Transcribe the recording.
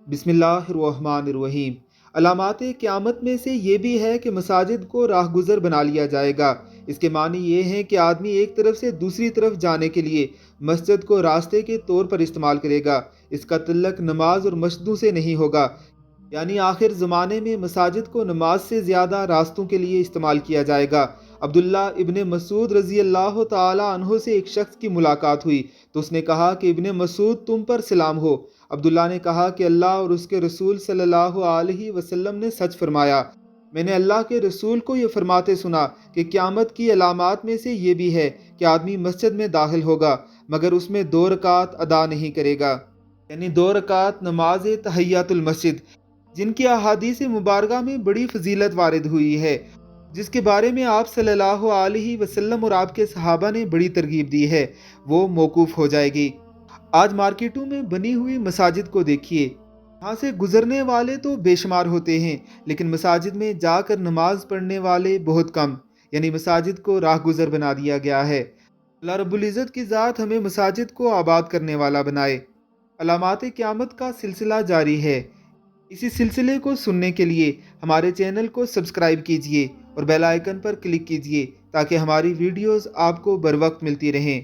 بسم اللہ الرحمن الرحیم۔ علامات قیامت میں سے یہ بھی ہے کہ مساجد کو راہگزر بنا لیا جائے گا۔ اس کے معنی یہ ہیں کہ آدمی ایک طرف سے دوسری طرف جانے کے لیے مسجد کو راستے کے طور پر استعمال کرے گا۔ اس کا تعلق نماز اور مسجدوں سے نہیں ہوگا، یعنی آخر زمانے میں مساجد کو نماز سے زیادہ راستوں کے لیے استعمال کیا جائے گا۔ عبداللہ ابن مسعود رضی اللہ تعالی عنہ سے ایک شخص کی ملاقات ہوئی تو اس نے کہا کہ ابن مسعود تم پر سلام ہو۔ عبداللہ نے کہا کہ اللہ اور اس کے رسول صلی اللہ علیہ وسلم نے سچ فرمایا۔ میں نے اللہ کے رسول کو یہ فرماتے سنا کہ قیامت کی علامات میں سے یہ بھی ہے کہ آدمی مسجد میں داخل ہوگا مگر اس میں 2 رکعت ادا نہیں کرے گا، یعنی 2 رکعت نماز تحیۃ المسجد، جن کی احادیث مبارکہ میں بڑی فضیلت وارد ہوئی ہے، جس کے بارے میں آپ صلی اللہ علیہ وسلم اور آپ کے صحابہ نے بڑی ترغیب دی ہے، وہ موقوف ہو جائے گی۔ آج مارکیٹوں میں بنی ہوئی مساجد کو دیکھیے، یہاں سے گزرنے والے تو بے شمار ہوتے ہیں لیکن مساجد میں جا کر نماز پڑھنے والے بہت کم، یعنی مساجد کو راہگزر بنا دیا گیا ہے۔ اللہ رب العزت کی ذات ہمیں مساجد کو آباد کرنے والا بنائے۔ علامات قیامت کا سلسلہ جاری ہے۔ اسی سلسلے کو سننے کے لیے ہمارے چینل کو سبسکرائب کیجیے اور بیل آئیکن پر کلک کیجیے تاکہ ہماری ویڈیوز آپ کو بر وقت ملتی رہیں۔